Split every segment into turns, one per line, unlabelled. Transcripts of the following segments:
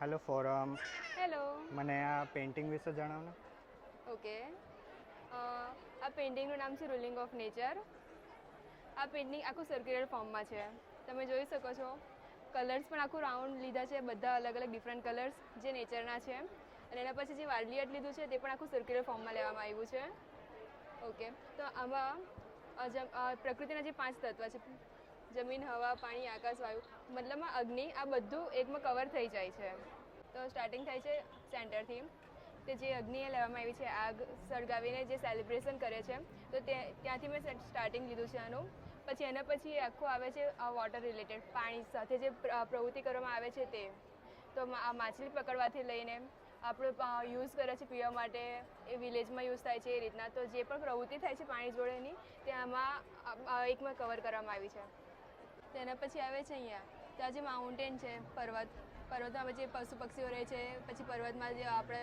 Hello forum.
Hello.
મને આ painting વિશે જણાવો ને.
ઓકે, આ પેઇન્ટિંગનું નામ છે રૂલિંગ ઓફ નેચર. આ પેઇન્ટિંગ આખું સર્ક્યુલર ફોર્મમાં છે. તમે જોઈ શકો છો કલર્સ પણ આખું રાઉન્ડ લીધા છે, બધા અલગ અલગ ડિફરન્ટ કલર્સ જે નેચરના છે. અને એના પછી જે વાર્લિયટ લીધું છે તે પણ આખું સર્ક્યુલર ફોર્મમાં લેવામાં આવ્યું છે. ઓકે, તો આમાં પ્રકૃતિના જે 5 તત્વ છે, જમીન, હવા, પાણી, આકાશ, વાયુ, મતલબમાં અગ્નિ, આ બધું એકમાં કવર થઈ જાય છે. તો સ્ટાર્ટિંગ થાય છે સેન્ટરથી. તે જે અગ્નિએ લેવામાં આવી છે, આગ સળગાવીને જે સેલિબ્રેશન કરે છે, તો ત્યાંથી મેં સ્ટાર્ટિંગ લીધું છે આનું. પછી એના પછી આખું આવે છે વોટર રિલેટેડ, પાણી સાથે જે પ્રવૃત્તિ કરવામાં આવે છે તે. તો આ માછલી પકડવાથી લઈને આપણે યુઝ કરે છે પીવા માટે, એ વિલેજમાં યુઝ થાય છે એ રીતના. તો જે પણ પ્રવૃત્તિ થાય છે પાણી જોડેની, તે આમાં એકમાં કવર કરવામાં આવી છે. તેના પછી આવે છે અહીંયા, ત્યાં જે માઉન્ટેન છે, પર્વતમાં જે પશુ પક્ષીઓ રહે છે, પછી પર્વતમાં જે આપણે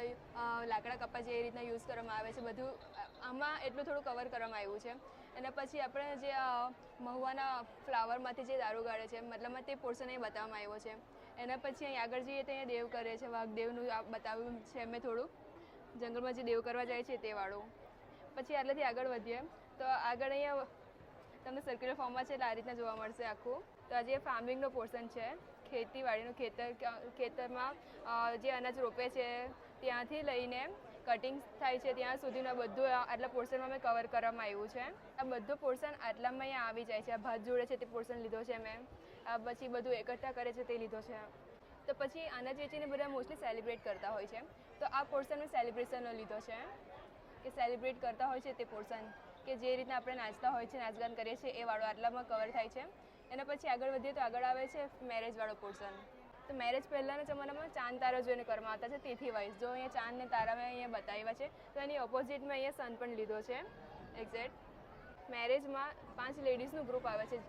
લાકડા કપા જે એ રીતના યુઝ કરવામાં આવે છે, બધું આમાં એટલું થોડું કવર કરવામાં આવ્યું છે. અને પછી આપણે જે મહુવાના ફ્લાવરમાંથી જે દારૂ કાઢે છે, મતલબમાં તે પોર્શન અહીં બતાવવામાં આવ્યો છે. એના પછી અહીં આગળ જઈએ તો અહીંયા દેવ કરે છે, વાઘદેવનું બતાવ્યું છે મેં થોડું, જંગલમાં જે દેવ કરવા જાય છે તે વાળું. પછી આટલેથી આગળ વધીએ તો આગળ અહીંયા તમને સર્ક્યુલર ફોર્મમાં છે એટલે આ રીતના જોવા મળશે આખું. તો આજે ફાર્મિંગનો પોર્શન છે, ખેતીવાડીનું ખેતરમાં જે અનાજ રોપે છે ત્યાંથી લઈને કટિંગ થાય છે ત્યાં સુધીનું બધું આટલા પોર્શનમાં મેં કવર કરવામાં આવ્યું છે. આ બધો પોર્શન આટલામાં અહીંયા આવી જાય છે. આ ભાત જોડે છે તે પોર્શન લીધો છે મેં. આ પછી બધું એકઠા કરે છે તે લીધો છે. તો પછી અનાજ વેચીને બધા મોસ્ટલી સેલિબ્રેટ કરતા હોય છે. તો આ પોર્શન મેં સેલિબ્રેશનનો લીધો છે, કે સેલિબ્રેટ કરતા હોય છે તે પોર્શન, કે જે રીતના આપણે નાચતા હોય છે, નાચગાન કરીએ છીએ એ વાળો આટલામાં કવર થાય છે. એના પછી આગળ વધીએ તો આગળ આવે છે મેરેજવાળો પોર્શન. તો મેરેજ પહેલાંના જમાનામાં ચાંદ તારા જોઈને કરવામાં આવતા છે, તિથિ વાઇઝ. જો અહીંયા ચાંદ ને તારા મેં અહીંયા બતાવ્યા છે, તો એની ઓપોઝિટમાં અહીંયા સન પણ લીધો છે એક્ઝેક્ટ. મેરેજમાં 5 લેડીઝનું ગ્રુપ આવે છે,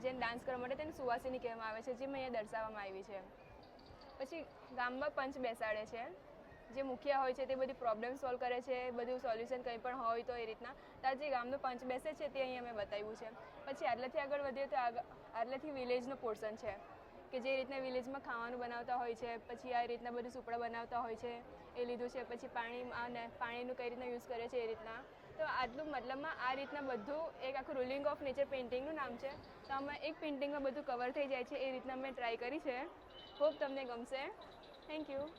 જેને ડાન્સ કરવા માટે તેને સુવાસિની કહેવામાં આવે છે, જે મેં અહીંયા દર્શાવવામાં આવી છે. પછી ગામમાં પંચ બેસાડે છે, જે મુખિયા હોય છે તે બધી પ્રોબ્લેમ સોલ્વ કરે છે, બધું સોલ્યુશન કંઈ પણ હોય તો એ રીતના. ત્યાં જે ગામનો પંચ બેસે છે તે અહીંયા મેં બતાવ્યું છે. પછી આટલેથી આગળ વધીએ તો આટલેથી વિલેજનો પોર્શન છે, કે જે રીતના વિલેજમાં ખાવાનું બનાવતા હોય છે, પછી આ રીતના બધું સુપડા બનાવતા હોય છે એ લીધું છે. પછી પાણીનું કઈ રીતના યુઝ કરે છે એ રીતના. તો આટલું મતલબમાં આ રીતના બધું એક આખું રૂલિંગ ઓફ નેચર પેઇન્ટિંગનું નામ છે. તો આમાં એક પેઇન્ટિંગમાં બધું કવર થઈ જાય છે એ રીતના મેં ટ્રાય કરી છે. હોપ તમને ગમશે. Thank you.